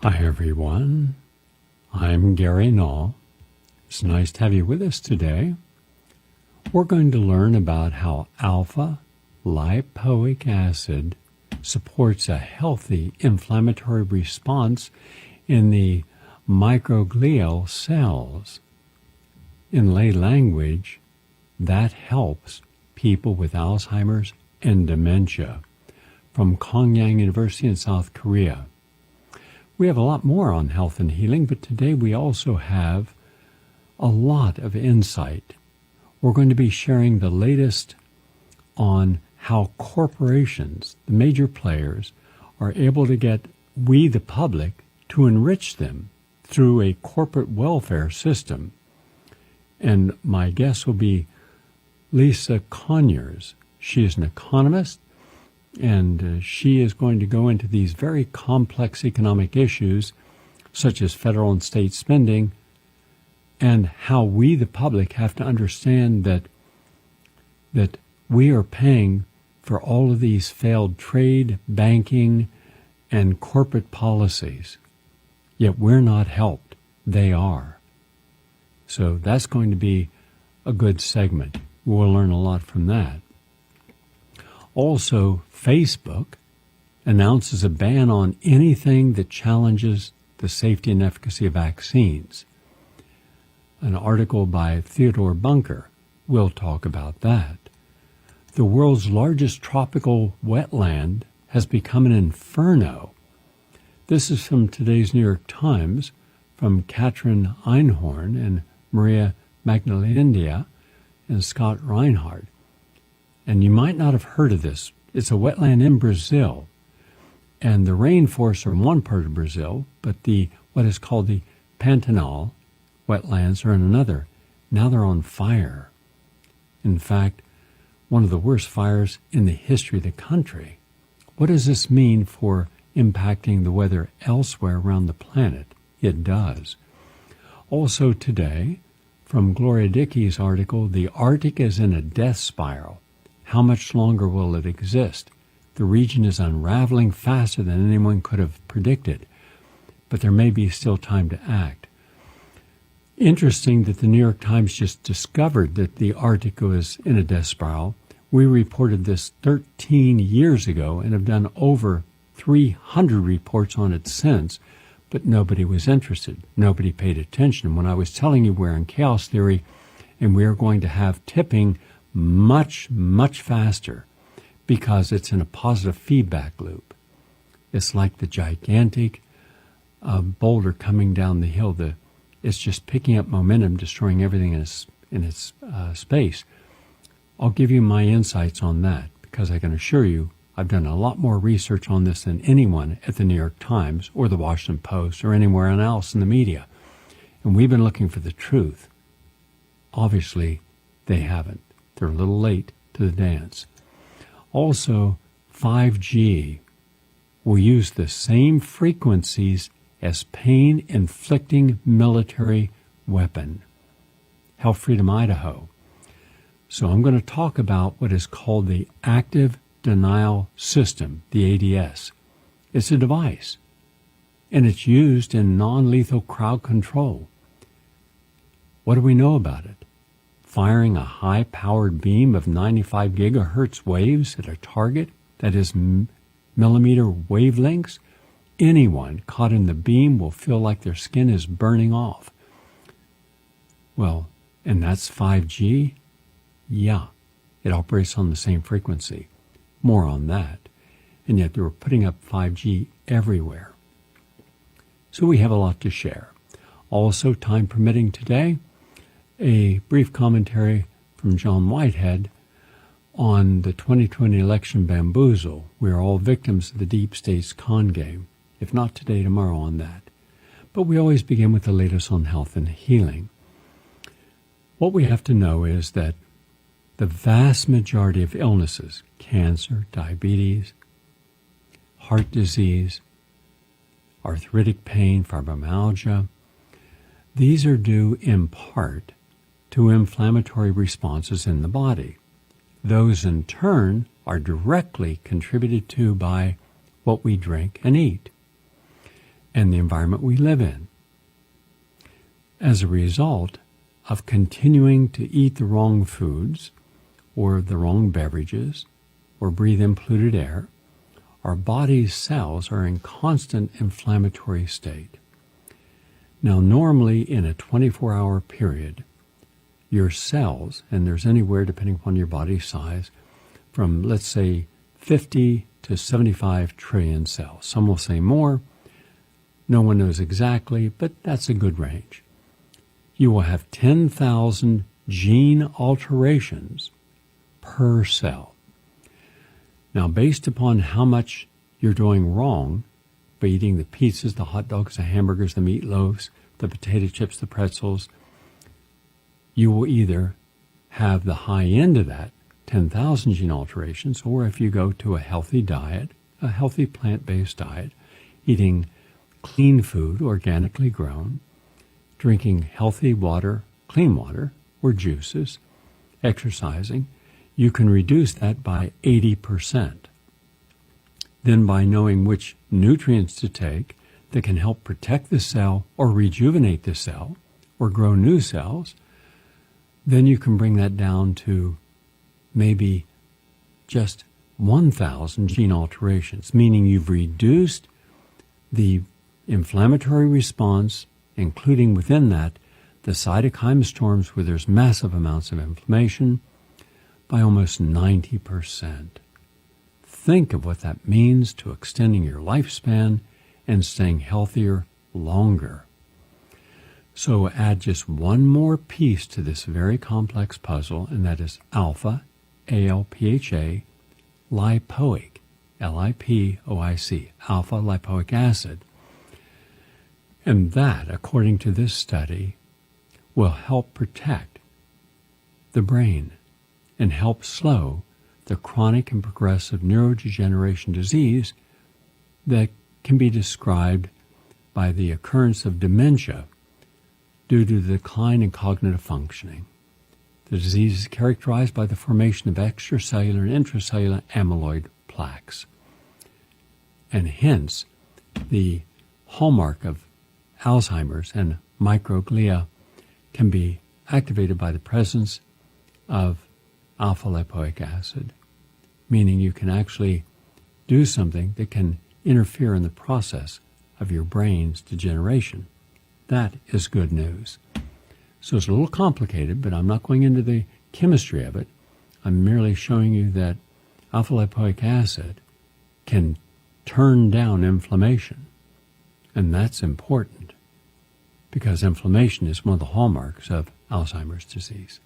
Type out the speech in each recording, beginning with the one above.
Hi everyone, I'm Gary Null. It's nice to have you with us today. We're going to learn about how alpha lipoic acid supports a healthy inflammatory response in the microglial cells. In lay language, that helps people with Alzheimer's and dementia. From Kongyang University in South Korea. We have a lot more on health and healing, but today we also have a lot of insight. We're going to be sharing the latest on how corporations, the major players, are able to get we, the public, to enrich them through a corporate welfare system. And my guest will be Lisa Conyers. She is an economist, and she is going to go into these very complex economic issues, such as federal and state spending, and how we, the public, have to understand that we are paying for all of these failed trade, banking, and corporate policies. Yet we're not helped. They are. So that's going to be a good segment. We'll learn a lot from that. Also, Facebook announces a ban on anything that challenges the safety and efficacy of vaccines. An article by Theodore Bunker will talk about that. The world's largest tropical wetland has become an inferno. This is from today's New York Times, from Katrin Einhorn and Maria Magnalindia and Scott Reinhardt. And you might not have heard of this. It's a wetland in Brazil. And the rainforests are in one part of Brazil, but what is called the Pantanal wetlands are in another. Now they're on fire. In fact, one of the worst fires in the history of the country. What does this mean for impacting the weather elsewhere around the planet? It does. Also today, from Gloria Dickey's article, The Arctic is in a Death Spiral. How much longer will it exist? The region is unraveling faster than anyone could have predicted, but there may be still time to act. Interesting that the New York Times just discovered that the Arctic was in a death spiral. We reported this 13 years ago and have done over 300 reports on it since, but nobody was interested. Nobody paid attention. When I was telling you we're in chaos theory and we are going to have tipping much, much faster because it's in a positive feedback loop. It's like the gigantic boulder coming down the hill. It's just picking up momentum, destroying everything in its space. I'll give you my insights on that because I can assure you I've done a lot more research on this than anyone at the New York Times or the Washington Post or anywhere else in the media. And we've been looking for the truth. Obviously, they haven't. They're a little late to the dance. Also, 5G will use the same frequencies as pain-inflicting military weapon. Health Freedom Idaho. So I'm going to talk about what is called the Active Denial System, the ADS. It's a device, and it's used in non-lethal crowd control. What do we know about it? Firing a high-powered beam of 95 gigahertz waves at a target that is millimeter wavelengths, anyone caught in the beam will feel like their skin is burning off. Well, and that's 5G? Yeah, it operates on the same frequency. More on that. And yet they were putting up 5G everywhere. So we have a lot to share. Also, time permitting today, a brief commentary from John Whitehead on the 2020 election bamboozle. We are all victims of the deep state's con game. If not today, tomorrow on that. But we always begin with the latest on health and healing. What we have to know is that the vast majority of illnesses, cancer, diabetes, heart disease, arthritic pain, fibromyalgia, these are due in part to inflammatory responses in the body. Those in turn are directly contributed to by what we drink and eat. and the environment we live in. As a result of continuing to eat the wrong foods or the wrong beverages or breathe in polluted air, our body's cells are in constant inflammatory state. Now, normally in a 24-hour period, your cells, and there's anywhere, depending upon your body size, from, let's say, 50 to 75 trillion cells. Some will say more. No one knows exactly, but that's a good range. You will have 10,000 gene alterations per cell. Now, based upon how much you're doing wrong by eating the pizzas, the hot dogs, the hamburgers, the meatloaves, the potato chips, the pretzels, you will either have the high end of that, 10,000 gene alterations, or if you go to a healthy diet, a healthy plant-based diet, eating clean food, organically grown, drinking healthy water, clean water, or juices, exercising, you can reduce that by 80%. Then by knowing which nutrients to take that can help protect the cell or rejuvenate the cell or grow new cells, then you can bring that down to maybe just 1,000 gene alterations, meaning you've reduced the inflammatory response, including within that the cytokine storms where there's massive amounts of inflammation, by almost 90%. Think of what that means to extending your lifespan and staying healthier longer. So add just one more piece to this very complex puzzle, and that is alpha, ALPHA, lipoic, LIPOIC, alpha lipoic acid. And that, according to this study, will help protect the brain and help slow the chronic and progressive neurodegeneration disease that can be described by the occurrence of dementia due to the decline in cognitive functioning. The disease is characterized by the formation of extracellular and intracellular amyloid plaques. And hence, the hallmark of Alzheimer's and microglia can be activated by the presence of alpha-lipoic acid, meaning you can actually do something that can interfere in the process of your brain's degeneration. That is good news. So it's a little complicated, but I'm not going into the chemistry of it. I'm merely showing you that alpha-lipoic acid can turn down inflammation, and that's important because inflammation is one of the hallmarks of Alzheimer's disease.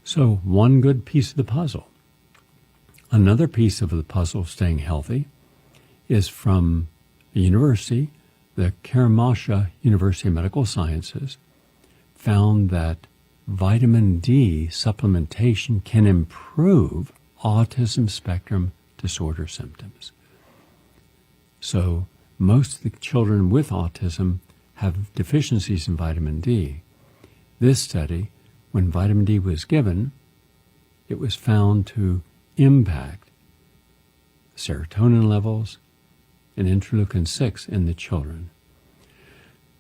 So one good piece of the puzzle. Another piece of the puzzle of staying healthy is from a university, the Karamashka University of Medical Sciences, found that vitamin D supplementation can improve autism spectrum disorder symptoms. So most of the children with autism have deficiencies in vitamin D. This study, when vitamin D was given, it was found to impact serotonin levels and interleukin-6 in the children.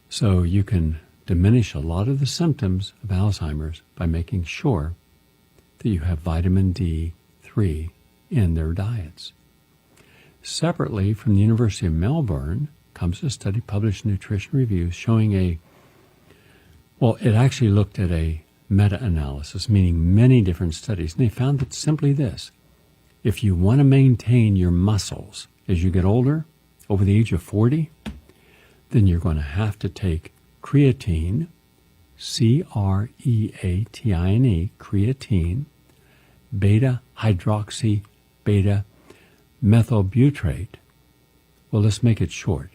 So you can diminish a lot of the symptoms of Alzheimer's by making sure that you have vitamin D3 in their diets. Separately, from the University of Melbourne comes a study published in Nutrition Reviews showing it actually looked at a meta-analysis, meaning many different studies, and they found that simply this: if you want to maintain your muscles as you get older, over the age of 40, then you're going to have to take creatine, creatine, creatine, beta-hydroxy, beta-methylbutyrate. Well, let's make it short.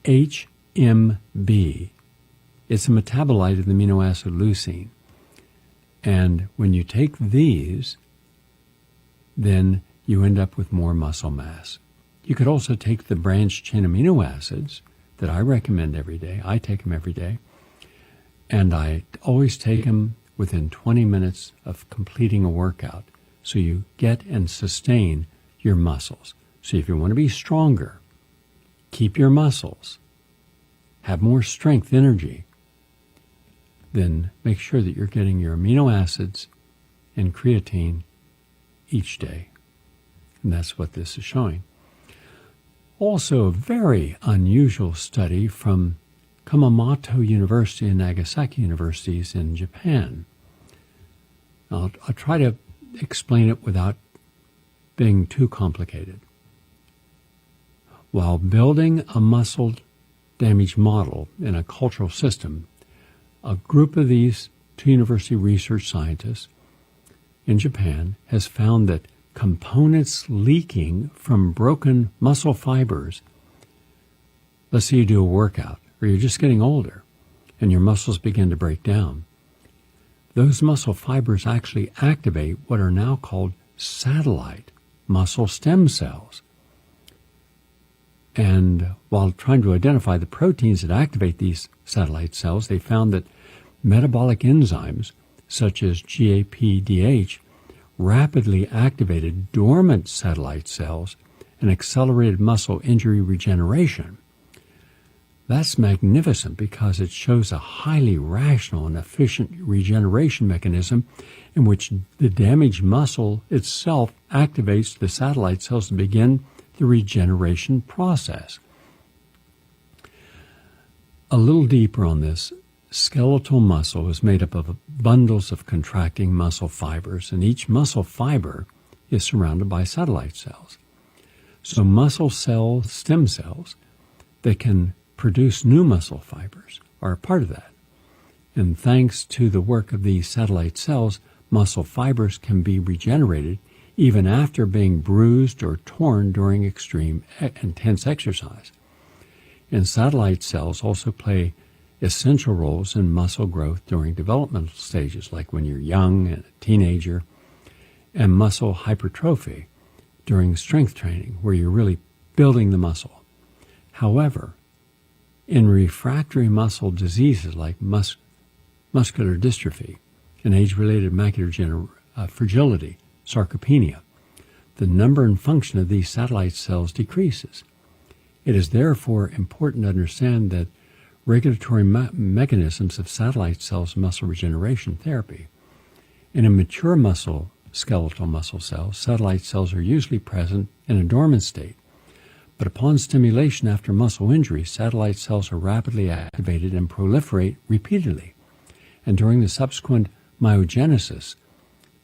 HMB. It's a metabolite of the amino acid leucine. And when you take these, then you end up with more muscle mass. You could also take the branched chain amino acids that I recommend every day. I take them every day. And I always take them within 20 minutes of completing a workout. So you get and sustain your muscles. So if you want to be stronger, keep your muscles, have more strength, energy, then make sure that you're getting your amino acids and creatine each day. And that's what this is showing. Also, a very unusual study from Kumamoto University and Nagasaki universities in Japan. I'll try to explain it without being too complicated. While building a muscle damage model in a cultural system, a group of these two university research scientists in Japan has found that components leaking from broken muscle fibers, let's say you do a workout or you're just getting older and your muscles begin to break down, those muscle fibers actually activate what are now called satellite muscle stem cells. And while trying to identify the proteins that activate these satellite cells, they found that metabolic enzymes such as GAPDH rapidly activated dormant satellite cells and accelerated muscle injury regeneration. That's magnificent because it shows a highly rational and efficient regeneration mechanism in which the damaged muscle itself activates the satellite cells to begin the regeneration process. A little deeper on this, skeletal muscle is made up of bundles of contracting muscle fibers, and each muscle fiber is surrounded by satellite cells. So muscle cells, stem cells, that can produce new muscle fibers are a part of that. And thanks to the work of these satellite cells, muscle fibers can be regenerated even after being bruised or torn during extreme, intense exercise. And satellite cells also play essential roles in muscle growth during developmental stages, like when you're young and a teenager, and muscle hypertrophy during strength training, where you're really building the muscle. However, in refractory muscle diseases like muscular dystrophy and age-related macular fragility, sarcopenia, the number and function of these satellite cells decreases. It is therefore important to understand that regulatory mechanisms of satellite cells in muscle regeneration therapy. In a mature skeletal muscle cells, satellite cells are usually present in a dormant state. But upon stimulation after muscle injury, satellite cells are rapidly activated and proliferate repeatedly. And during the subsequent myogenesis,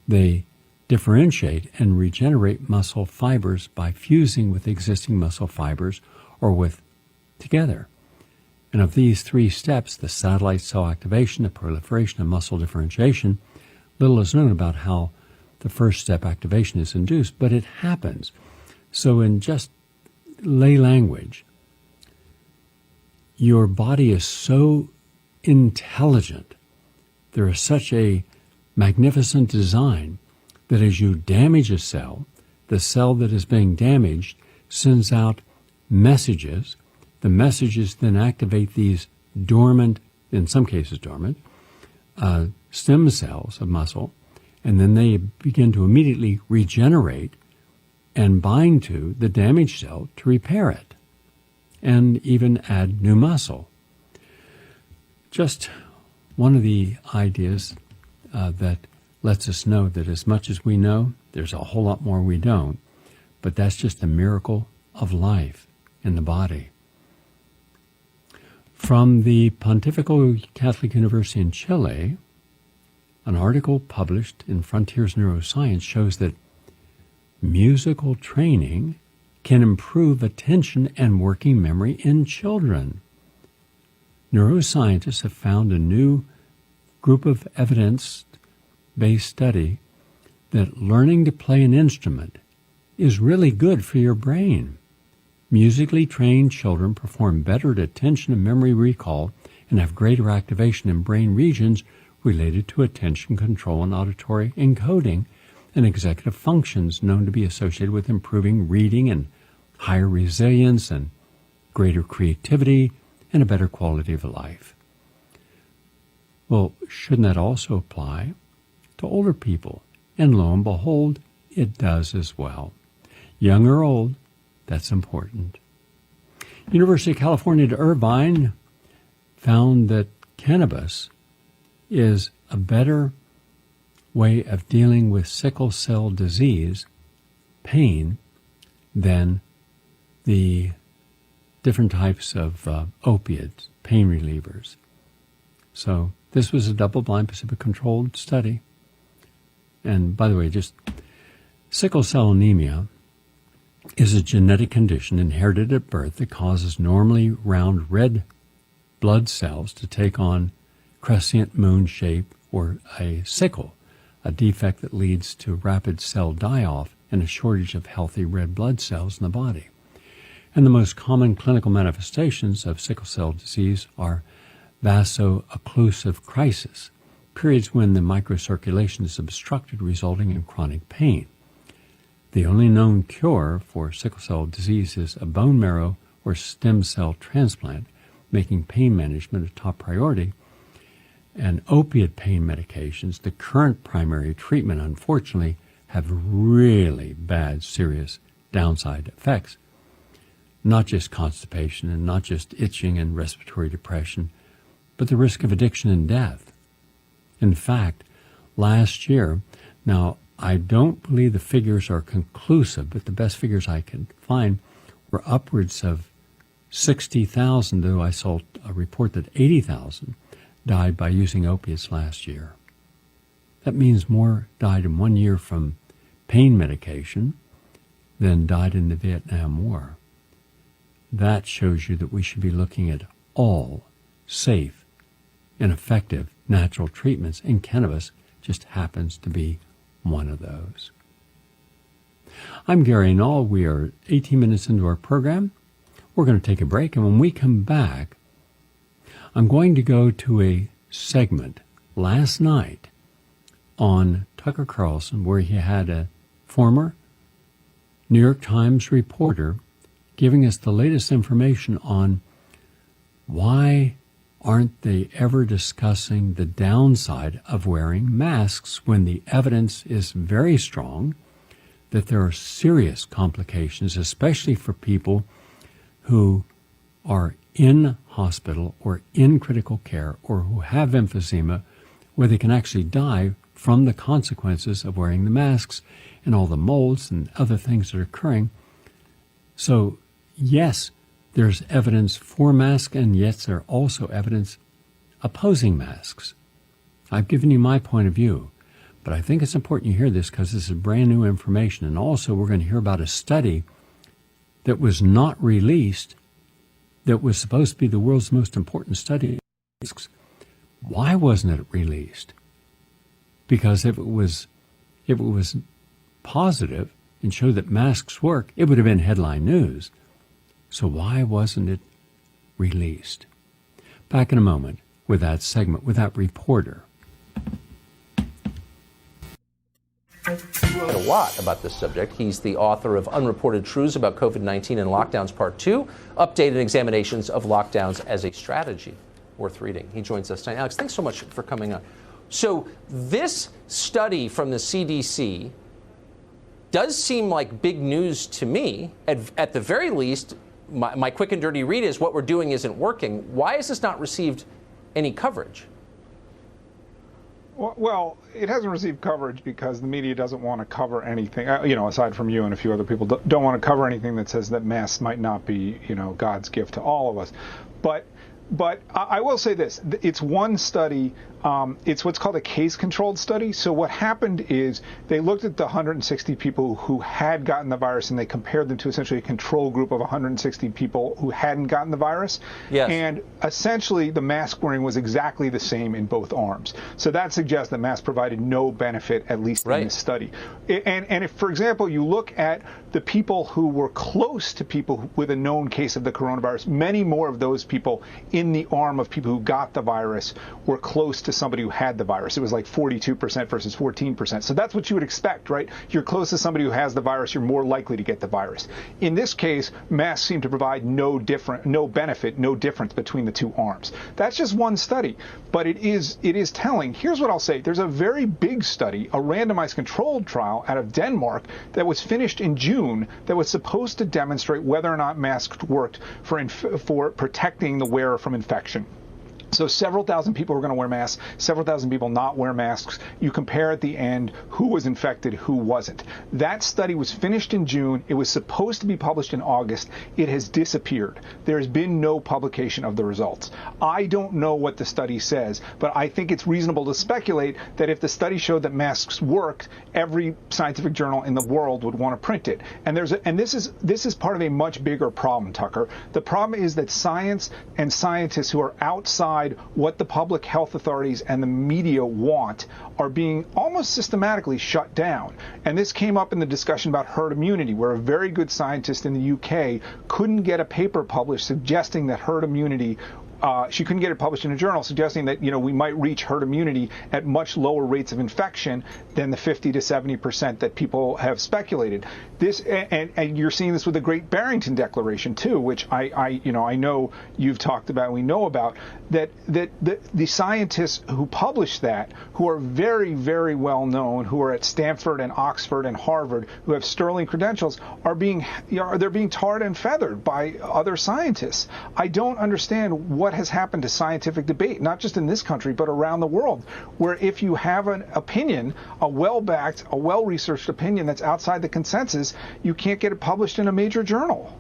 they differentiate and regenerate muscle fibers by fusing with existing muscle fibers or together. And of these three steps, the satellite cell activation, the proliferation, and muscle differentiation, little is known about how the first step activation is induced, but it happens. So in just lay language, your body is so intelligent, there is such a magnificent design that as you damage a cell, the cell that is being damaged sends out messages. The messages then activate these dormant, in some cases dormant, stem cells of muscle, and then they begin to immediately regenerate and bind to the damaged cell to repair it and even add new muscle. Just one of the ideas that lets us know that as much as we know, there's a whole lot more we don't, but that's just a miracle of life in the body. From the Pontifical Catholic University in Chile, an article published in Frontiers Neuroscience shows that musical training can improve attention and working memory in children. Neuroscientists have found a new group of evidence-based study that learning to play an instrument is really good for your brain. Musically trained children perform better at attention and memory recall and have greater activation in brain regions related to attention control and auditory encoding and executive functions known to be associated with improving reading and higher resilience and greater creativity and a better quality of life. Well, shouldn't that also apply to older people? And lo and behold, it does as well. Young or old, that's important. University of California at Irvine found that cannabis is a better way of dealing with sickle cell disease pain than the different types of opiates, pain relievers. So this was a double-blind, placebo-controlled study. And by the way, just sickle cell anemia is a genetic condition inherited at birth that causes normally round red blood cells to take on crescent moon shape or a sickle, a defect that leads to rapid cell die-off and a shortage of healthy red blood cells in the body. And the most common clinical manifestations of sickle cell disease are vaso-occlusive crisis, periods when the microcirculation is obstructed, resulting in chronic pain. The only known cure for sickle cell disease is a bone marrow or stem cell transplant, making pain management a top priority. And opiate pain medications, the current primary treatment, unfortunately, have really bad, serious downside effects. Not just constipation and not just itching and respiratory depression, but the risk of addiction and death. In fact, last year, now I don't believe the figures are conclusive, but the best figures I could find were upwards of 60,000, though I saw a report that 80,000 died by using opiates last year. That means more died in 1 year from pain medication than died in the Vietnam War. That shows you that we should be looking at all safe and effective natural treatments, and cannabis just happens to be one of those. I'm Gary Null. We are 18 minutes into our program. We're going to take a break, and when we come back, I'm going to go to a segment last night on Tucker Carlson where he had a former New York Times reporter giving us the latest information on why aren't they ever discussing the downside of wearing masks when the evidence is very strong that there are serious complications, especially for people who are in hospital or in critical care or who have emphysema, where they can actually die from the consequences of wearing the masks and all the molds and other things that are occurring. So, yes, there's evidence for masks, and yes, there's also evidence opposing masks. I've given you my point of view, but I think it's important you hear this because this is brand new information. And also, we're going to hear about a study that was not released that was supposed to be the world's most important study. Why wasn't it released? Because if it was positive and showed that masks work, it would have been headline news. So why wasn't it released? Back in a moment with that segment, with that reporter. He wrote a lot about this subject. He's the author of Unreported Truths About COVID-19 and Lockdowns Part 2, Updated Examinations of Lockdowns as a Strategy. Worth reading. He joins us tonight. Alex, thanks so much for coming on. So this study from the CDC does seem like big news to me. At the very least, my quick and dirty read is what we're doing isn't working. Why has this not received any coverage? Well, it hasn't received coverage because the media doesn't want to cover anything, aside from you and a few other people, don't want to cover anything that says that masks might not be, God's gift to all of us. But I will say this, it's one study, it's what's called a case-controlled study. So what happened is they looked at the 160 people who had gotten the virus and they compared them to essentially a control group of 160 people who hadn't gotten the virus. Yes. And essentially the mask wearing was exactly the same in both arms. So that suggests that masks provided no benefit, at least in this study. And if, for example, you look at the people who were close to people with a known case of the coronavirus, many more of those people in the arm of people who got the virus were close to somebody who had the virus. It was like 42% versus 14%. So that's what you would expect, right? You're close to somebody who has the virus, you're more likely to get the virus. In this case, masks seem to provide no benefit, no difference between the two arms. That's just one study, but it is telling. Here's what I'll say. There's a very big study, a randomized controlled trial out of Denmark that was finished in June that was supposed to demonstrate whether or not masks worked for protecting the wearer from infection. So several thousand people were going to wear masks, several thousand people not wear masks. You compare at the end who was infected, who wasn't. That study was finished in June. It was supposed to be published in August. It has disappeared. There has been no publication of the results. I don't know what the study says, but I think it's reasonable to speculate that if the study showed that masks worked, every scientific journal in the world would want to print it. And this is part of a much bigger problem, Tucker. The problem is that science and scientists who are outside what the public health authorities and the media want are being almost systematically shut down. And this came up in the discussion about herd immunity, where a very good scientist in the UK couldn't get a paper published suggesting that herd immunity she couldn't get it published in a journal, suggesting that, we might reach herd immunity at much lower rates of infection than the 50 to 70% that people have speculated. This, and you're seeing this with the Great Barrington Declaration too, which I know you've talked about, and we know about, that the scientists who published that, who are very, very well known, who are at Stanford and Oxford and Harvard, who have sterling credentials, they're being tarred and feathered by other scientists. I don't understand what has happened to scientific debate, not just in this country, but around the world, where if you have an opinion, a well-backed, a well-researched opinion that's outside the consensus, you can't get it published in a major journal.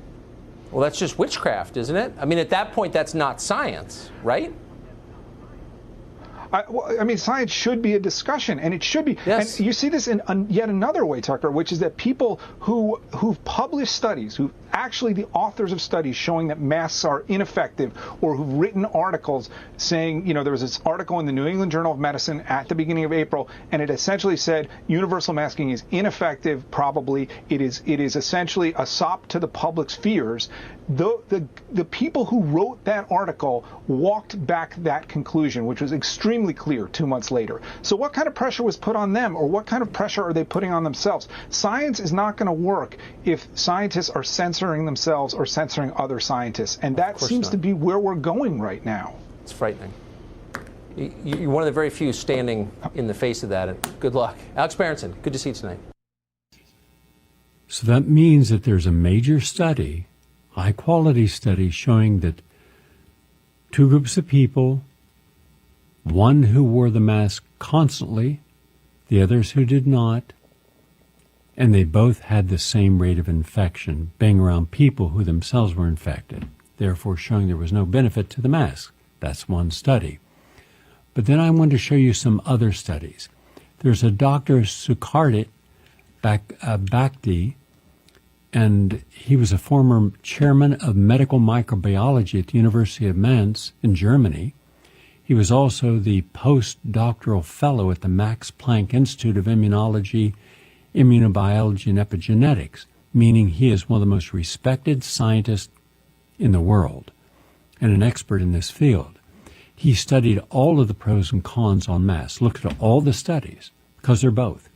Well, that's just witchcraft, isn't it? I mean, at that point, that's not science, right? Science should be a discussion, and it should be. Yes. And you see this in yet another way, Tucker, which is that people who've published studies, who actually the authors of studies showing that masks are ineffective, or who've written articles saying, there was this article in the New England Journal of Medicine at the beginning of April, and it essentially said universal masking is ineffective. Probably it is essentially a sop to the public's fears. The people who wrote that article walked back that conclusion, which was extremely clear 2 months later. So what kind of pressure was put on them, or what kind of pressure are they putting on themselves? Science is not going to work if scientists are censoring themselves or censoring other scientists, and that seems to be where we're going right now. It's frightening. You're one of the very few standing in the face of that, and good luck. Alex Berenson, good to see you tonight. So that means that there's a major study, high-quality study, showing that two groups of people, one who wore the mask constantly, the others who did not, and they both had the same rate of infection, being around people who themselves were infected, therefore showing there was no benefit to the mask. That's one study. But then I want to show you some other studies. There's a Dr. Sukardit Bhakti, and he was a former chairman of medical microbiology at the University of Mainz in Germany. He was also the postdoctoral fellow at the Max Planck Institute of Immunology, Immunobiology, and Epigenetics, meaning he is one of the most respected scientists in the world and an expert in this field. He studied all of the pros and cons on masks, looked at all the studies, because they're both.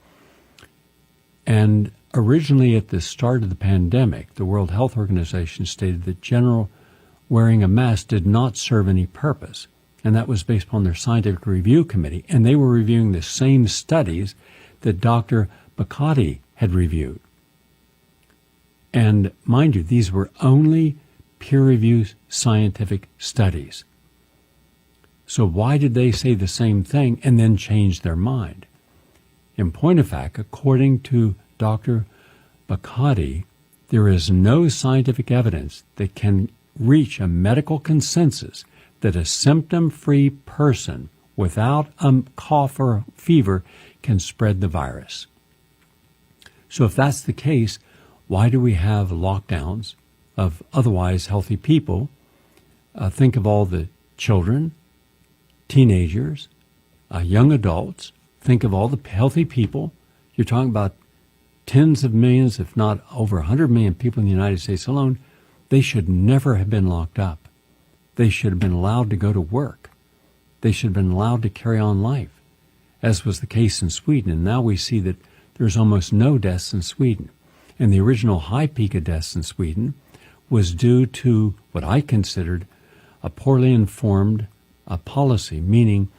And originally at the start of the pandemic, the World Health Organization stated that general wearing a mask did not serve any purpose. And that was based upon their scientific review committee. And they were reviewing the same studies that Dr. Bhakti had reviewed. And mind you, these were only peer-reviewed scientific studies. So why did they say the same thing and then change their mind? In point of fact, according to Dr. Bhakti, there is no scientific evidence that can reach a medical consensus that a symptom-free person without a cough or fever can spread the virus. So if that's the case, why do we have lockdowns of otherwise healthy people? Think of all the children, teenagers, young adults. Think of all the healthy people. You're talking about tens of millions, if not over 100 million people in the United States alone. They should never have been locked up. They should have been allowed to go to work. They should have been allowed to carry on life, as was the case in Sweden. And now we see that there's almost no deaths in Sweden. And the original high peak of deaths in Sweden was due to what I considered a poorly informed policy, meaning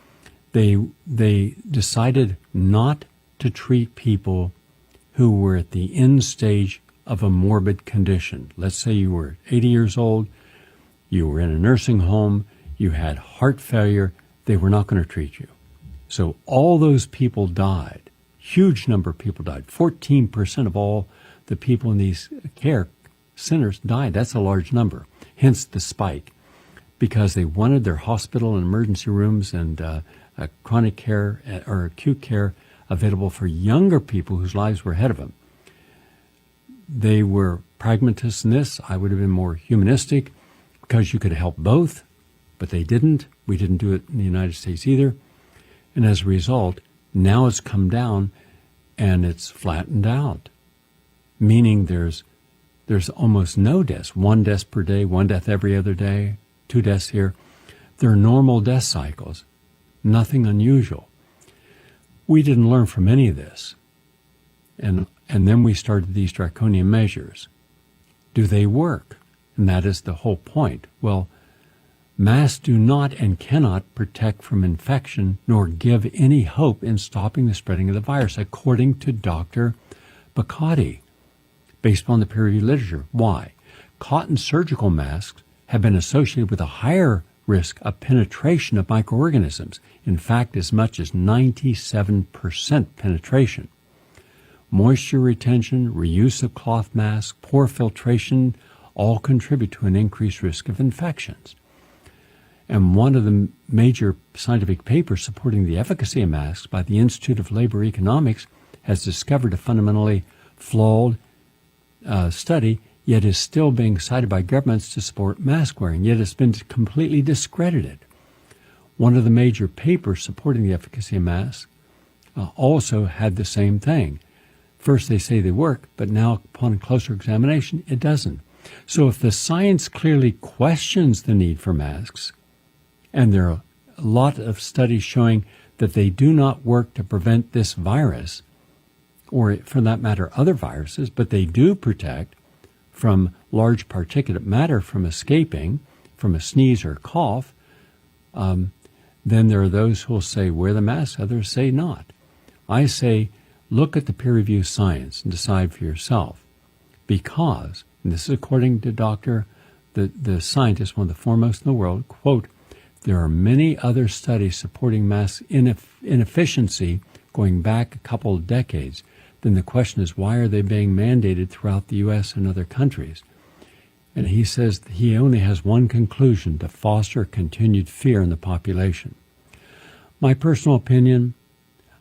they decided not to treat people who were at the end stage of a morbid condition. Let's say you were 80 years old, you were in a nursing home, you had heart failure, they were not going to treat you. So all those people died. Huge number of people died. 14% of all the people in these care centers died. That's a large number. Hence the spike, because they wanted their hospital and emergency rooms and chronic care or acute care available for younger people whose lives were ahead of them. They were pragmatists in this. I would have been more humanistic because you could help both, but they didn't. We didn't do it in the United States either. And as a result, now it's come down and it's flattened out, meaning there's almost no deaths. 1 death per day, 1 death every other day, 2 deaths here. They're normal death cycles, nothing unusual. We didn't learn from any of this. And then we started these draconian measures. Do they work? And that is the whole point. Well, masks do not and cannot protect from infection nor give any hope in stopping the spreading of the virus, according to Dr. Bacotti, based upon the peer-reviewed literature. Why? Cotton surgical masks have been associated with a higher risk of penetration of microorganisms. In fact, as much as 97% penetration. Moisture retention, reuse of cloth masks, poor filtration all contribute to an increased risk of infections. And one of the major scientific papers supporting the efficacy of masks by the Institute of Labor Economics has discovered a fundamentally flawed study, yet is still being cited by governments to support mask wearing, yet it's been completely discredited. One of the major papers supporting the efficacy of masks also had the same thing. First they say they work, but now upon closer examination, it doesn't. So if the science clearly questions the need for masks, and there are a lot of studies showing that they do not work to prevent this virus, or for that matter other viruses, but they do protect from large particulate matter from escaping from a sneeze or a cough, then there are those who will say wear the mask, others say not. I say look at the peer-reviewed science and decide for yourself, because, and this is according to the scientist, one of the foremost in the world, quote, there are many other studies supporting mask inefficiency going back a couple of decades. Then the question is, why are they being mandated throughout the U.S. and other countries? And he says he only has one conclusion: to foster continued fear in the population. My personal opinion,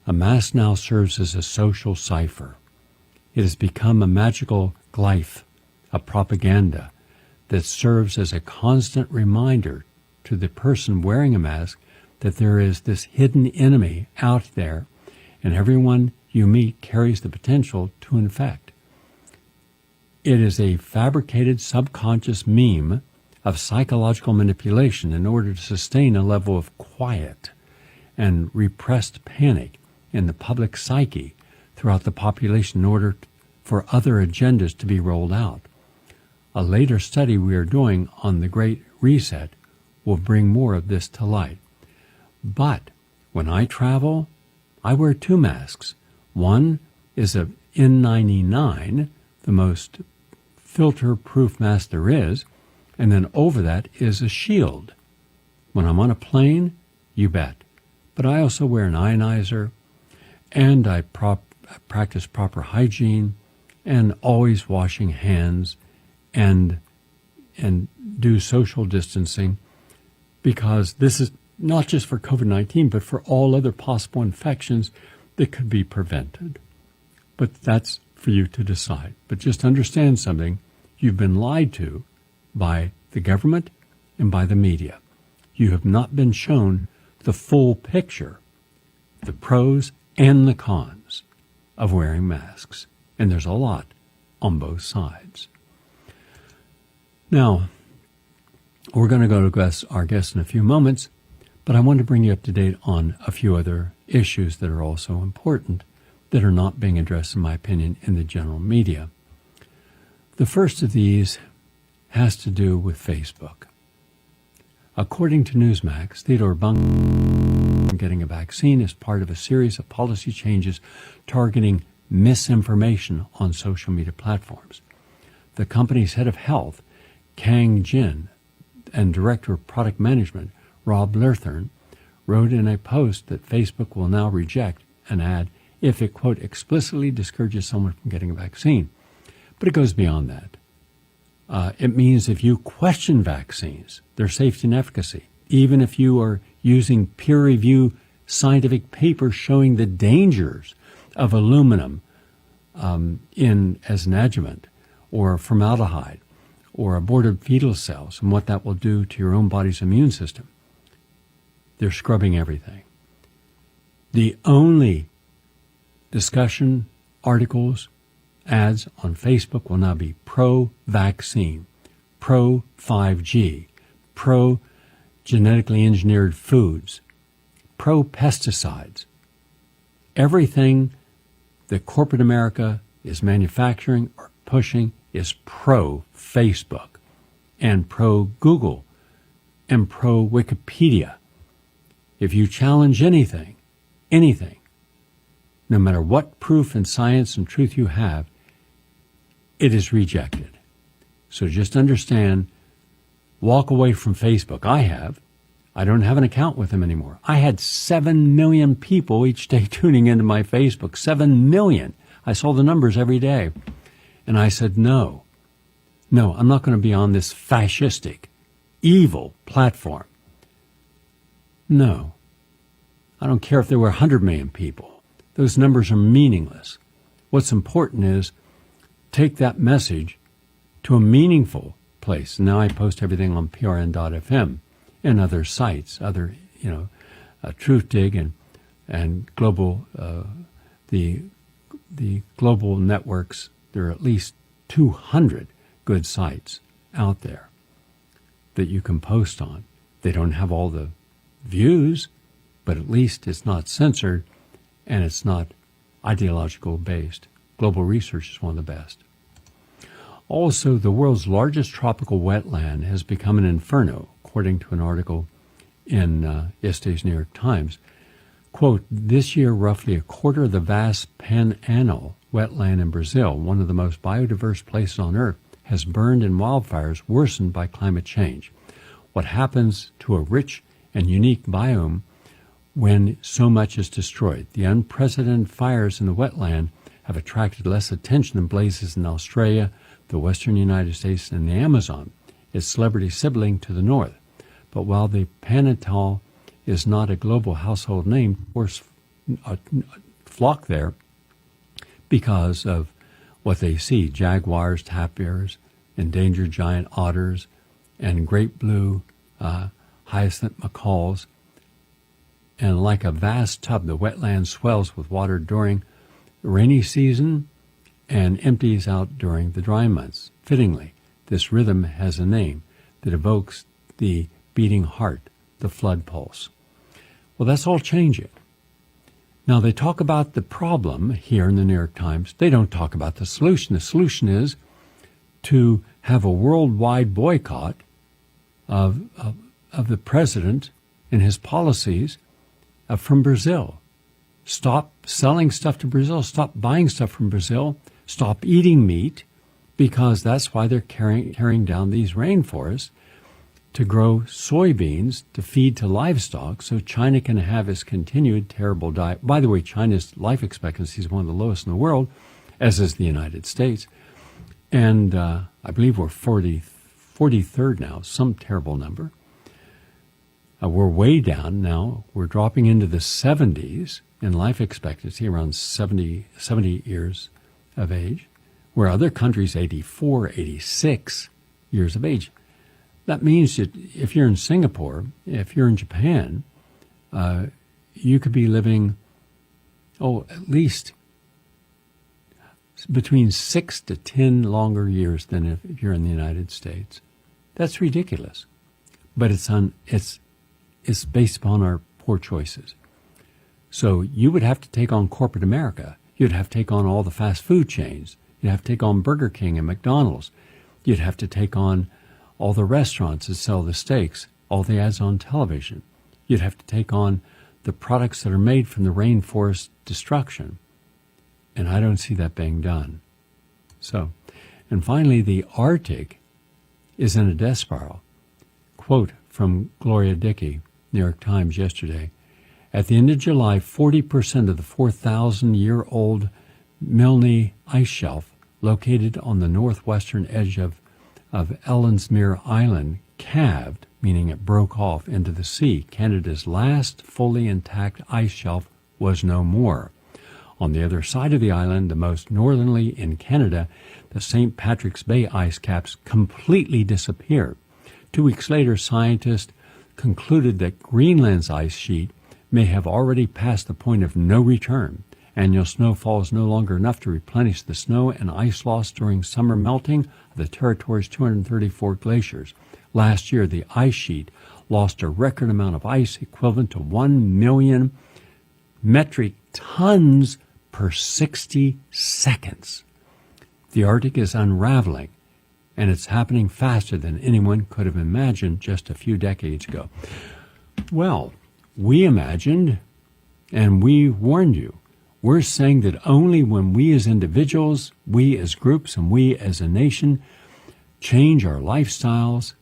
a mask now serves as a social cipher. It has become a magical glyph, a propaganda that serves as a constant reminder to the person wearing a mask that there is this hidden enemy out there, and everyone you meet carries the potential to infect. It is a fabricated subconscious meme of psychological manipulation in order to sustain a level of quiet and repressed panic in the public psyche throughout the population in order for other agendas to be rolled out. A later study we are doing on the Great Reset will bring more of this to light. But when I travel, I wear 2 masks. One is a N99, the most filter-proof mask there is, and then over that is a shield. When I'm on a plane, you bet. But I also wear an ionizer, and I practice proper hygiene, and always washing hands, and do social distancing, because this is not just for COVID-19, but for all other possible infections that could be prevented. But that's for you to decide. But just understand something. You've been lied to by the government and by the media. You have not been shown the full picture, the pros and the cons of wearing masks. And there's a lot on both sides. Now, We're going to go to our guest in a few moments, but I want to bring you up to date on a few other issues that are also important that are not being addressed, in my opinion, in the general media. The first of these has to do with Facebook. According to Newsmax, Theodore Bunker getting a vaccine is part of a series of policy changes targeting misinformation on social media platforms. The company's head of health, Kang Jin, and director of product management, Rob Lerthern, wrote in a post that Facebook will now reject an ad if it, quote, explicitly discourages someone from getting a vaccine. But it goes beyond that. It means if you question vaccines, their safety and efficacy, even if you are using peer-reviewed scientific papers showing the dangers of aluminum as an adjuvant, or formaldehyde, or aborted fetal cells, and what that will do to your own body's immune system, they're scrubbing everything. The only discussion, articles, ads on Facebook will now be pro-vaccine, pro-5G, pro-genetically engineered foods, pro-pesticides. Everything that corporate America is manufacturing or pushing is pro-Facebook and pro-Google and pro-Wikipedia. If you challenge anything, no matter what proof and science and truth you have, it is rejected. So just understand, walk away from Facebook. I don't have an account with them anymore. I had 7 million people each day tuning into my Facebook. 7 million. I saw the numbers every day. And I said, no, I'm not going to be on this fascistic, evil platform. No. I don't care if there were 100 million people. Those numbers are meaningless. What's important is take that message to a meaningful place. Now I post everything on prn.fm and other sites, TruthDig and global, the global networks. There are at least 200 good sites out there that you can post on. They don't have all the views, but at least it's not censored and it's not ideological based. Global Research is one of the best. Also, the world's largest tropical wetland has become an inferno, according to an article in yesterday's New York Times. Quote, this year, roughly a quarter of the vast Pantanal wetland in Brazil, one of the most biodiverse places on Earth, has burned in wildfires worsened by climate change. What happens to a rich and unique biome when so much is destroyed? The unprecedented fires in the wetland have attracted less attention than blazes in Australia, the western United States, and the Amazon, its celebrity sibling to the north. But while the Pantanal is not a global household name, horse flock there because of what they see: jaguars, tapirs, endangered giant otters, and great blue hyacinth macaws. And like a vast tub, the wetland swells with water during the rainy season and empties out during the dry months. Fittingly, this rhythm has a name that evokes the beating heart, the flood pulse. Well, that's all changing. Now, they talk about the problem here in the New York Times. They don't talk about the solution. The solution is to have a worldwide boycott of the president and his policies from Brazil. Stop selling stuff to Brazil. Stop buying stuff from Brazil. Stop eating meat, because that's why they're tearing down these rainforests to grow soybeans to feed to livestock so China can have its continued terrible diet. By the way, China's life expectancy is one of the lowest in the world, as is the United States. And I believe we're 43rd now, some terrible number. We're way down now. We're dropping into the 70s in life expectancy, around 70 years of age, where other countries 84, 86 years of age. That means that if you're in Singapore, if you're in Japan, you could be living, at least between 6 to 10 longer years than if you're in the United States. That's ridiculous. but it's based upon our poor choices. So you would have to take on corporate America. You'd have to take on all the fast food chains. You'd have to take on Burger King and McDonald's. You'd have to take on all the restaurants that sell the steaks, all the ads on television. You'd have to take on the products that are made from the rainforest destruction. And I don't see that being done. So, and finally, the Arctic is in a death spiral. Quote from Gloria Dickey, New York Times yesterday. At the end of July, 40% of the 4,000-year-old Milne ice shelf located on the northwestern edge of Ellesmere Island calved, meaning it broke off into the sea. Canada's last fully intact ice shelf was no more. On the other side of the island, the most northerly in Canada, the St. Patrick's Bay ice caps completely disappeared. 2 weeks later, scientists concluded that Greenland's ice sheet may have already passed the point of no return. Annual snowfall is no longer enough to replenish the snow and ice lost during summer melting of the territory's 234 glaciers. Last year, the ice sheet lost a record amount of ice equivalent to 1 million metric tons per 60 seconds. The Arctic is unraveling, and it's happening faster than anyone could have imagined just a few decades ago. Well, we imagined, and we warned you. We're saying that only when we as individuals, we as groups, and we as a nation change our lifestyles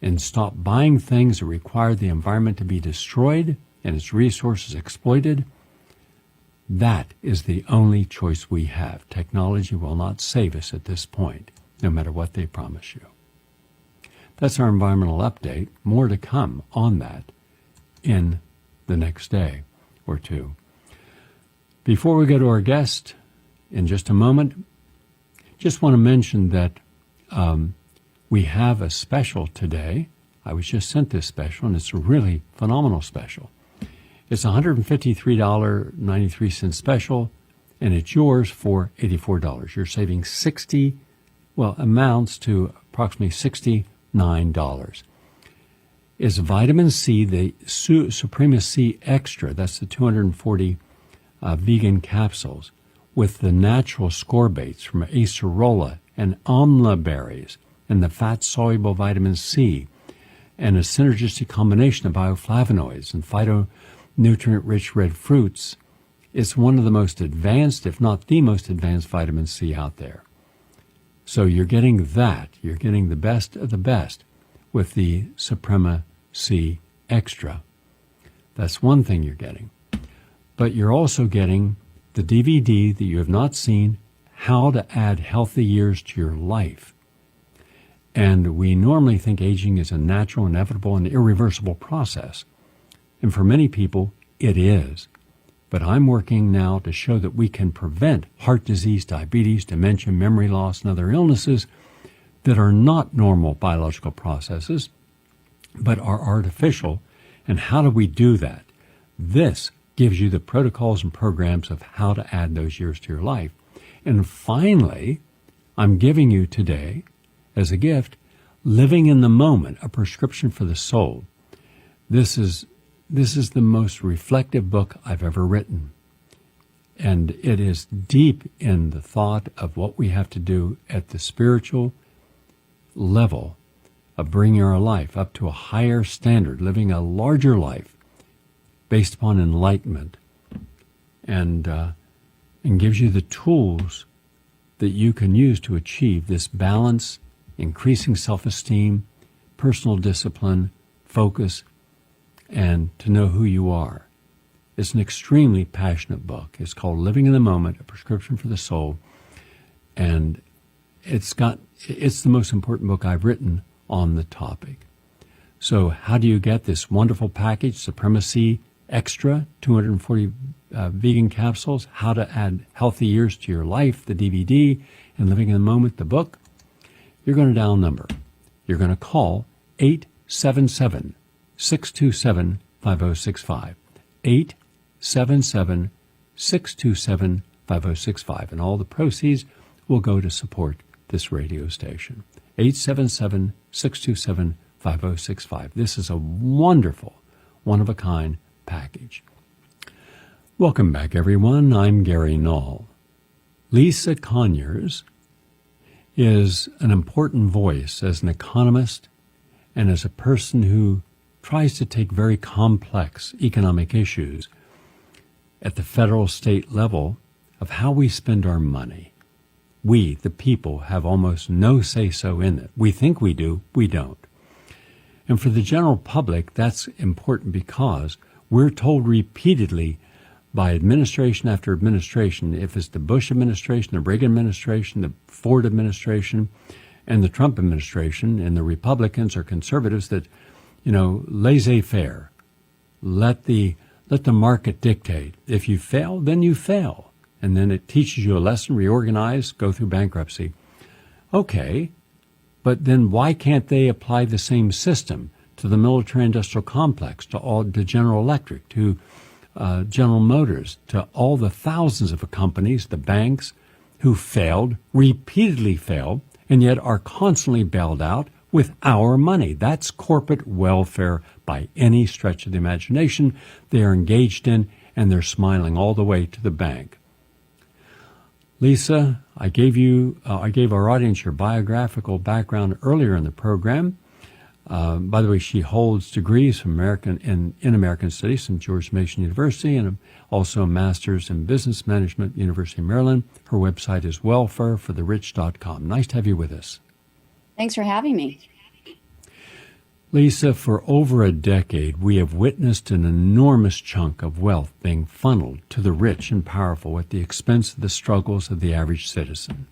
and stop buying things that require the environment to be destroyed and its resources exploited, that is the only choice we have. Technology will not save us at this point, no matter what they promise you. That's our environmental update. More to come on that in the next day or two. Before we go to our guest in just a moment, just want to mention that we have a special today. I was just sent this special, and it's a really phenomenal special. It's a $153.93 special, and it's yours for $84. You're saving amounts to approximately $69. It's vitamin C, the Suprema C Extra, that's the 240 vegan capsules, with the natural scorbates from acerola and amla berries, and the fat-soluble vitamin C, and a synergistic combination of bioflavonoids and phytonutrient-rich red fruits. It's one of the most advanced, if not the most advanced, vitamin C out there. So you're getting that. You're getting the best of the best with the Suprema C Extra. That's one thing you're getting. But you're also getting the DVD that you have not seen, How to Add Healthy Years to Your Life. And we normally think aging is a natural, inevitable, and irreversible process. And for many people, it is. But I'm working now to show that we can prevent heart disease, diabetes, dementia, memory loss, and other illnesses that are not normal biological processes, but are artificial. And how do we do that? This gives you the protocols and programs of how to add those years to your life. And finally, I'm giving you today, as a gift, Living in the Moment, a prescription for the soul. This is the most reflective book I've ever written. And it is deep in the thought of what we have to do at the spiritual level of bringing our life up to a higher standard, living a larger life based upon enlightenment, and gives you the tools that you can use to achieve this balance, increasing self-esteem, personal discipline, focus, and to know who you are. It's an extremely passionate book. It's called Living in the Moment, a prescription for the soul, and it's the most important book I've written on the topic. So how do you get this wonderful package, Suprema C Extra, 240 vegan capsules, How to Add Healthy Years to Your Life, the DVD, and Living in the Moment, the book? You're going to dial a number. You're going to call 877-627-5065. 877-627-5065. And all the proceeds will go to support this radio station. 877-627-5065. 5065. This is a wonderful, one-of-a-kind package. Welcome back, everyone. I'm Gary Null. Lisa Conyers is an important voice as an economist and as a person who tries to take very complex economic issues at the federal state level of how we spend our money. We, the people, have almost no say-so in it. We think we do, we don't. And for the general public, that's important because we're told repeatedly by administration after administration, if it's the Bush administration, the Reagan administration, the Ford administration, and the Trump administration, and the Republicans or conservatives, that, laissez-faire, let the market dictate. If you fail, then you fail. And then it teaches you a lesson, reorganize, go through bankruptcy. Okay, but then why can't they apply the same system to the military-industrial complex, to General Electric, to General Motors, to all the thousands of companies, the banks, who failed, repeatedly failed, and yet are constantly bailed out with our money? That's corporate welfare by any stretch of the imagination they are engaged in, and they're smiling all the way to the bank. Lisa, I gave our audience your biographical background earlier in the program. By the way, she holds degrees from in American Studies from George Mason University and also a master's in business management, University of Maryland. Her website is welfarefortherich.com. Nice to have you with us. Thanks for having me. Lisa, for over a decade, we have witnessed an enormous chunk of wealth being funneled to the rich and powerful at the expense of the struggles of the average citizen.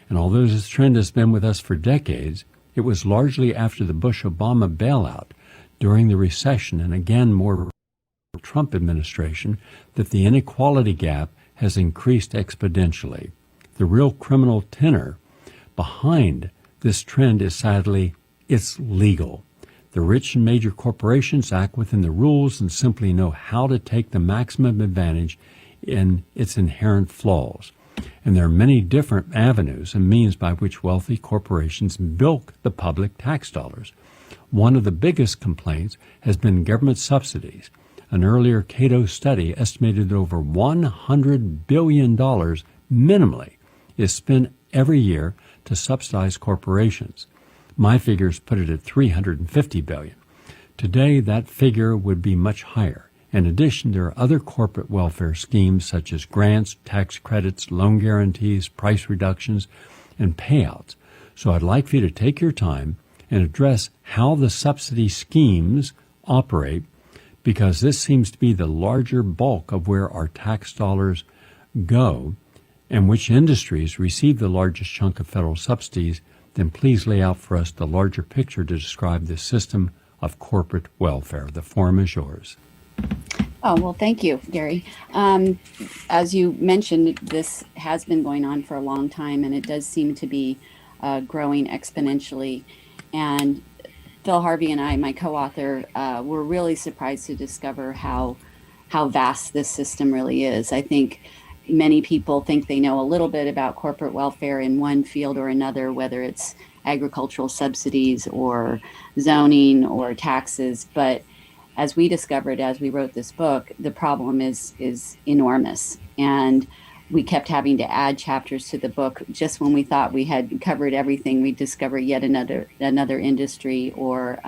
And although this trend has been with us for decades, it was largely after the Bush-Obama bailout, during the recession, and again more Trump administration, that the inequality gap has increased exponentially. The real criminal tenor behind this trend is sadly, it's legal. The rich and major corporations act within the rules and simply know how to take the maximum advantage in its inherent flaws. And there are many different avenues and means by which wealthy corporations bilk the public tax dollars. One of the biggest complaints has been government subsidies. An earlier Cato study estimated that over $100 billion minimally is spent every year to subsidize corporations. My figures put it at $350 billion. Today, that figure would be much higher. In addition, there are other corporate welfare schemes such as grants, tax credits, loan guarantees, price reductions, and payouts. So I'd like for you to take your time and address how the subsidy schemes operate, because this seems to be the larger bulk of where our tax dollars go, and which industries receive the largest chunk of federal subsidies. Then please lay out for us the larger picture to describe this system of corporate welfare. The forum is yours. Oh, well, thank you, Gary. As you mentioned, this has been going on for a long time, and it does seem to be growing exponentially. And Phil Harvey and I, my co-author, were really surprised to discover how vast this system really is. I think many people think they know a little bit about corporate welfare in one field or another, whether it's agricultural subsidies or zoning or taxes. But as we discovered as we wrote this book, the problem is enormous. And we kept having to add chapters to the book. Just when we thought we had covered everything, we discovered yet another industry or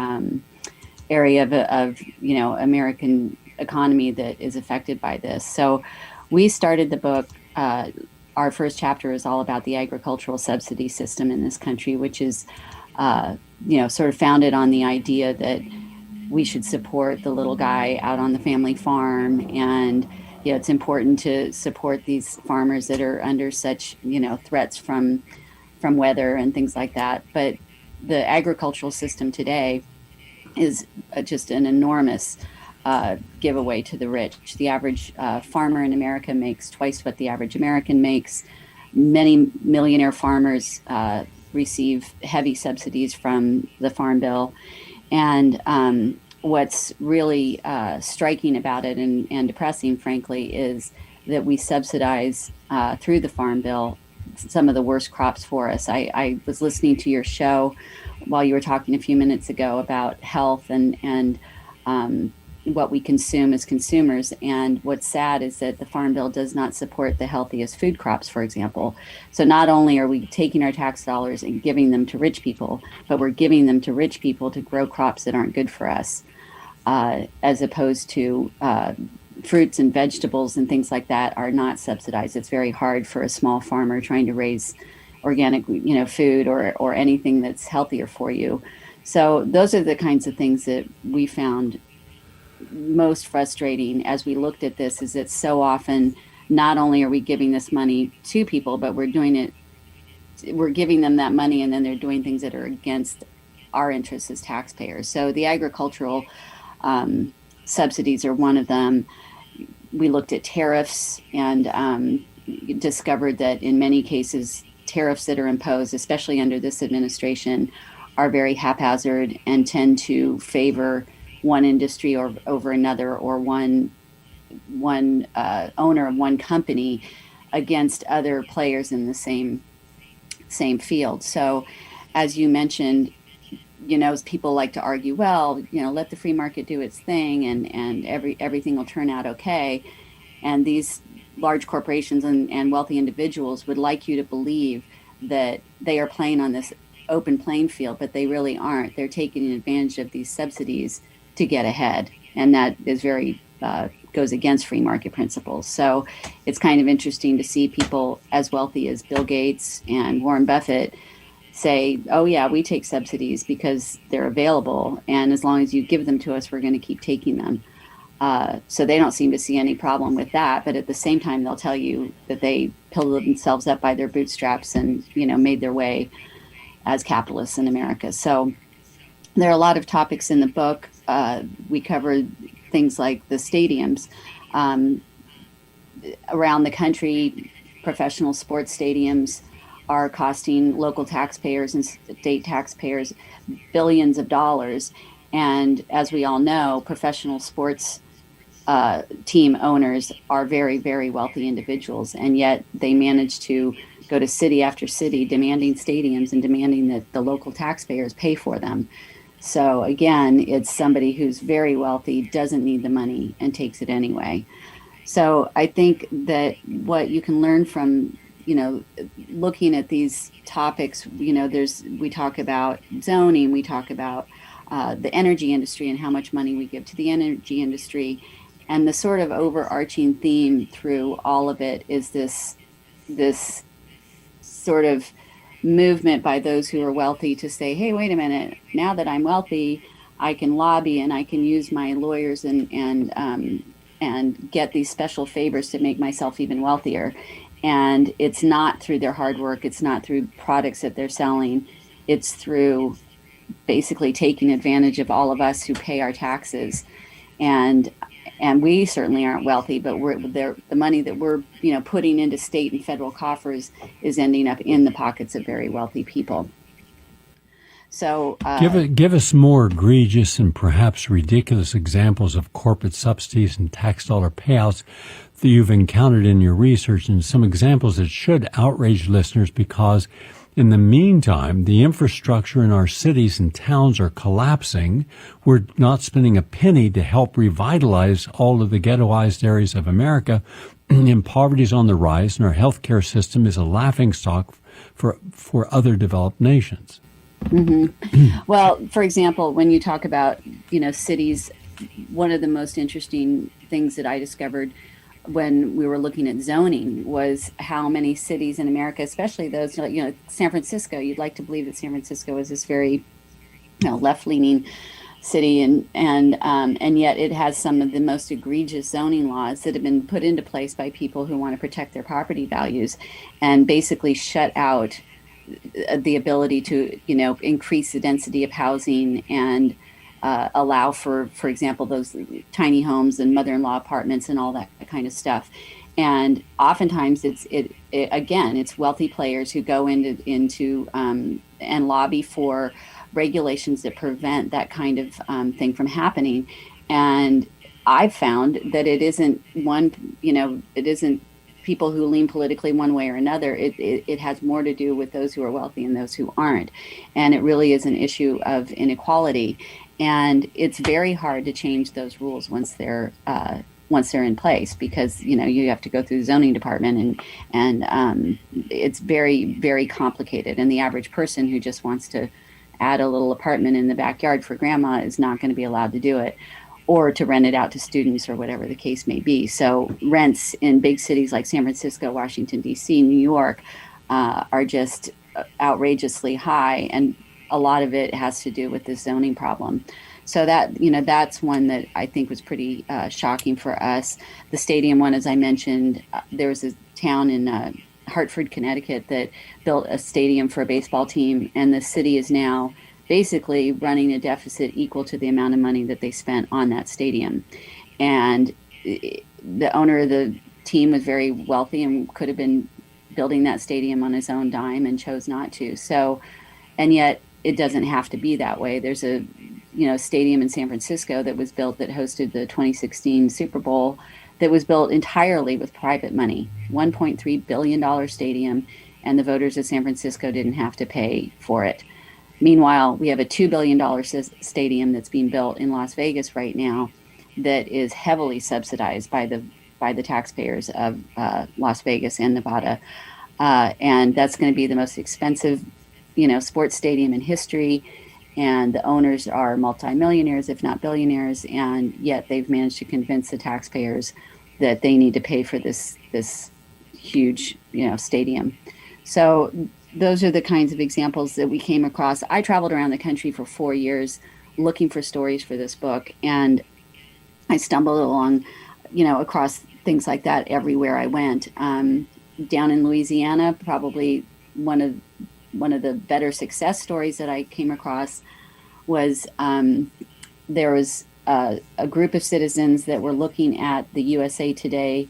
area of American economy that is affected by this. So we started the book. Our first chapter is all about the agricultural subsidy system in this country, which is, sort of founded on the idea that we should support the little guy out on the family farm, and it's important to support these farmers that are under such threats from weather and things like that. But the agricultural system today is just an enormous giveaway to the rich. The average farmer in America makes twice what the average American makes. Many millionaire farmers receive heavy subsidies from the Farm Bill. And what's really striking about it and depressing, frankly, is that we subsidize through the Farm Bill some of the worst crops for us. I was listening to your show while you were talking a few minutes ago about health and what we consume as consumers. And what's sad is that the Farm Bill does not support the healthiest food crops, for example. So not only are we taking our tax dollars and giving them to rich people, but we're giving them to rich people to grow crops that aren't good for us, as opposed to fruits and vegetables and things like that are not subsidized. It's very hard for a small farmer trying to raise organic, food or anything that's healthier for you. So those are the kinds of things that we found most frustrating as we looked at this, is that so often not only are we giving this money to people, but we're giving them that money and then they're doing things that are against our interests as taxpayers. So the agricultural subsidies are one of them. We looked at tariffs and discovered that in many cases, tariffs that are imposed, especially under this administration, are very haphazard and tend to favor one industry or over another, or one owner of one company against other players in the same field. So, as you mentioned, people like to argue, well, let the free market do its thing, and everything will turn out okay. And these large corporations and wealthy individuals would like you to believe that they are playing on this open playing field, but they really aren't. They're taking advantage of these subsidies to get ahead, and that is very goes against free market principles. So it's kind of interesting to see people as wealthy as Bill Gates and Warren Buffett say, oh yeah, we take subsidies because they're available, and as long as you give them to us, we're going to keep taking them. So they don't seem to see any problem with that, but at the same time, they'll tell you that they pulled themselves up by their bootstraps and made their way as capitalists in America. So there are a lot of topics in the book. We covered things like the stadiums around the country. Professional sports stadiums are costing local taxpayers and state taxpayers billions of dollars. And as we all know, professional sports team owners are very, very wealthy individuals, and yet they manage to go to city after city demanding stadiums and demanding that the local taxpayers pay for them. So again, it's somebody who's very wealthy, doesn't need the money, and takes it anyway. So I think that what you can learn from, looking at these topics, we talk about zoning, we talk about the energy industry and how much money we give to the energy industry. And the sort of overarching theme through all of it is this sort of movement by those who are wealthy to say, hey, wait a minute, now that I'm wealthy, I can lobby and I can use my lawyers and get these special favors to make myself even wealthier. And it's not through their hard work, it's not through products that they're selling, it's through basically taking advantage of all of us who pay our taxes. And we certainly aren't wealthy, but the money that we're putting into state and federal coffers is ending up in the pockets of very wealthy people. So give us more egregious and perhaps ridiculous examples of corporate subsidies and tax dollar payouts that you've encountered in your research, and some examples that should outrage listeners, because in the meantime, the infrastructure in our cities and towns are collapsing. We're not spending a penny to help revitalize all of the ghettoized areas of America. And poverty is on the rise, and our healthcare system is a laughingstock for other developed nations. Mm-hmm. Well, for example, when you talk about, cities, one of the most interesting things that I discovered when we were looking at zoning was how many cities in America, especially those, San Francisco, you'd like to believe that San Francisco is this very, left-leaning city, and yet it has some of the most egregious zoning laws that have been put into place by people who want to protect their property values and basically shut out the ability to, increase the density of housing and allow for example, those tiny homes and mother-in-law apartments and all that kind of stuff. And oftentimes it's wealthy players who go into and lobby for regulations that prevent that kind of thing from happening. And I've found that it isn't people who lean politically one way or another. It has more to do with those who are wealthy and those who aren't. And it really is an issue of inequality. And it's very hard to change those rules once they're in place, because you have to go through the zoning department, and it's very, very complicated. And the average person who just wants to add a little apartment in the backyard for grandma is not going to be allowed to do it, or to rent it out to students, or whatever the case may be. So rents in big cities like San Francisco, Washington, D.C., New York are just outrageously high, and a lot of it has to do with the zoning problem. So that's one that I think was pretty shocking for us. The stadium one, as I mentioned, there was a town in Hartford, Connecticut, that built a stadium for a baseball team, and the city is now basically running a deficit equal to the amount of money that they spent on that stadium. And the owner of the team was very wealthy and could have been building that stadium on his own dime, and chose not to. So, and yet it doesn't have to be that way. There's a stadium in San Francisco that was built, that hosted the 2016 Super Bowl, that was built entirely with private money, $1.3 billion stadium, and the voters of San Francisco didn't have to pay for it. Meanwhile, we have a $2 billion stadium that's being built in Las Vegas right now that is heavily subsidized by the taxpayers of Las Vegas and Nevada. And that's going to be the most expensive, sports stadium in history. And the owners are multimillionaires, if not billionaires, and yet they've managed to convince the taxpayers that they need to pay for this huge, stadium. So those are the kinds of examples that we came across. I traveled around the country for 4 years looking for stories for this book, and I stumbled along, across things like that everywhere I went. Down in Louisiana, probably one of the better success stories that I came across was there was a group of citizens that were looking at the USA Today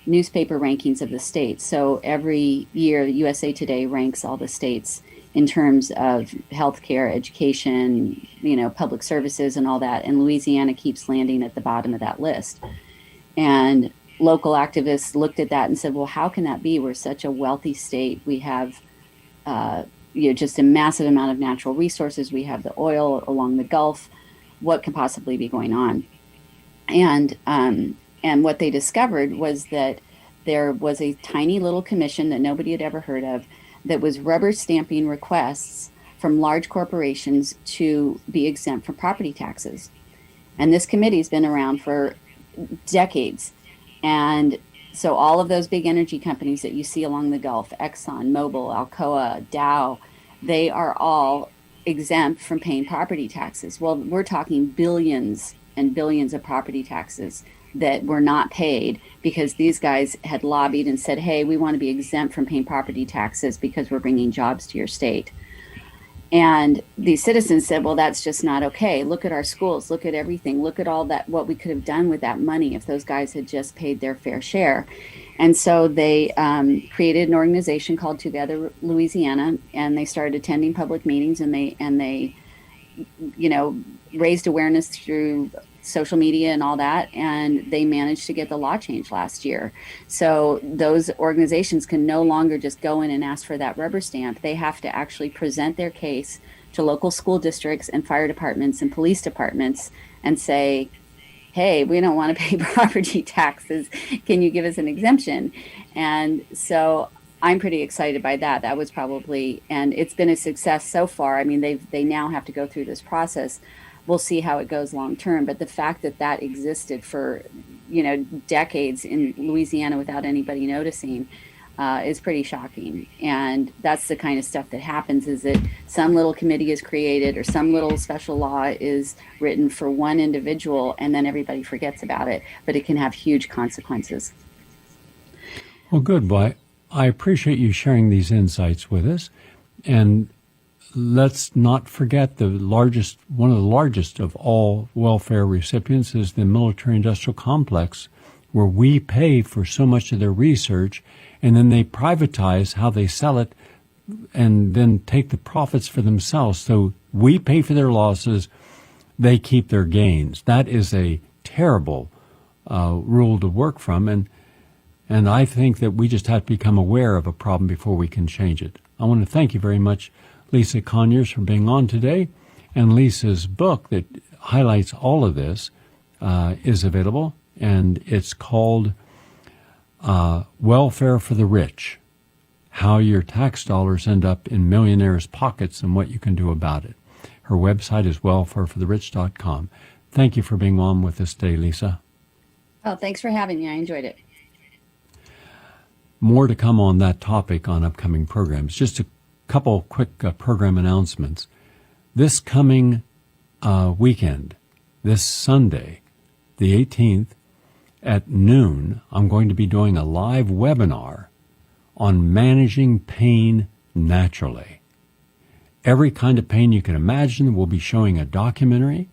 newspaper rankings of the states. So every year, USA Today ranks all the states in terms of healthcare, education, public services and all that. And Louisiana keeps landing at the bottom of that list. And local activists looked at that and said, well, how can that be? We're such a wealthy state. We have just a massive amount of natural resources. We have the oil along the Gulf. What can possibly be going on? And what they discovered was that there was a tiny little commission that nobody had ever heard of that was rubber stamping requests from large corporations to be exempt from property taxes. And this committee's been around for decades. And so all of those big energy companies that you see along the Gulf, Exxon, Mobil, Alcoa, Dow, they are all exempt from paying property taxes. Well, we're talking billions and billions of property taxes that were not paid because these guys had lobbied and said, hey, we want to be exempt from paying property taxes because we're bringing jobs to your state. And these citizens said, well, that's just not okay. Look at our schools, look at everything, look at all that, what we could have done with that money if those guys had just paid their fair share. And so they created an organization called Together Louisiana, and they started attending public meetings, and they raised awareness through social media and all that, and they managed to get the law changed last year. So those organizations can no longer just go in and ask for that rubber stamp. They have to actually present their case to local school districts and fire departments and police departments and say, hey, we don't want to pay property taxes. Can you give us an exemption? And so I'm pretty excited by that. That was probably, and it's been a success so far. I mean, they now have to go through this process. We'll see how it goes long term. But the fact that that existed for, decades in Louisiana without anybody noticing is pretty shocking. And that's the kind of stuff that happens, is that some little committee is created or some little special law is written for one individual, and then everybody forgets about it. But it can have huge consequences. Well, good. Well, I appreciate you sharing these insights with us. And let's not forget one of the largest of all welfare recipients is the military-industrial complex, where we pay for so much of their research, and then they privatize how they sell it and then take the profits for themselves. So we pay for their losses, they keep their gains. That is a terrible rule to work from. And I think that we just have to become aware of a problem before we can change it. I want to thank you very much, Lisa Conyers, for being on today. And Lisa's book that highlights all of this is available, and it's called Welfare for the Rich: How Your Tax Dollars End Up in Millionaires' Pockets and What You Can Do About It. Her website is welfaretfortherich.com. Thank you for being on with us today, Lisa. Oh, thanks for having me. I enjoyed it. More to come on that topic on upcoming programs. Just a couple quick program announcements. This coming weekend, this Sunday, the 18th, at noon, I'm going to be doing a live webinar on managing pain naturally. Every kind of pain you can imagine. We'll be showing a documentary.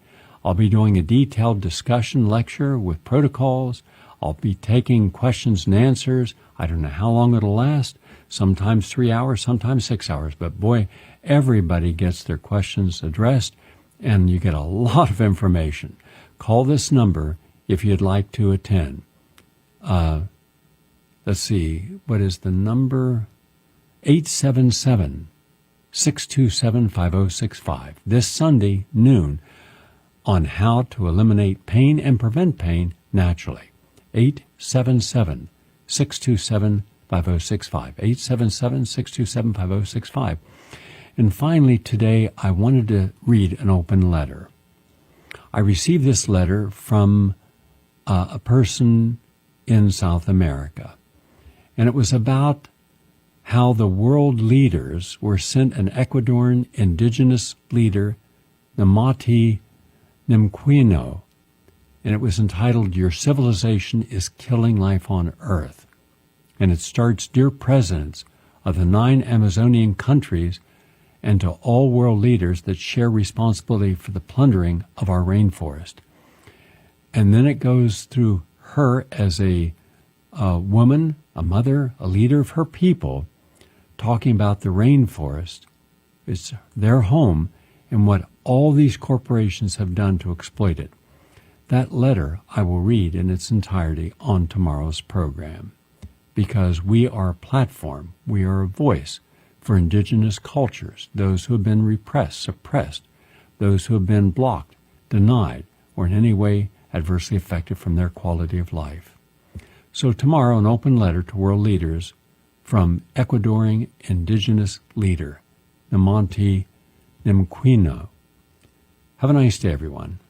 I'll be doing a detailed discussion lecture with protocols. I'll be taking questions and answers. I don't know how long it'll last. Sometimes 3 hours, sometimes 6 hours. But boy, everybody gets their questions addressed, and you get a lot of information. Call this number if you'd like to attend. Let's see, what is the number? 877-627-5065. This Sunday, noon, on how to eliminate pain and prevent pain naturally. 877-627-5065. 877-627-5065. And finally, today, I wanted to read an open letter. I received this letter from a person in South America, and it was about how the world leaders were sent an Ecuadorian indigenous leader, Namati Nimquino, and it was entitled, Your Civilization is Killing Life on Earth. And it starts, Dear Presidents of the 9 Amazonian countries and to all world leaders that share responsibility for the plundering of our rainforest. And then it goes through her as a woman, a mother, a leader of her people, talking about the rainforest. It's their home and what all these corporations have done to exploit it. That letter I will read in its entirety on tomorrow's program, because we are a platform, we are a voice for indigenous cultures, those who have been repressed, suppressed, those who have been blocked, denied, or in any way adversely affected from their quality of life. So tomorrow, an open letter to world leaders from Ecuadorian indigenous leader, Namati Nimquino. Have a nice day, everyone.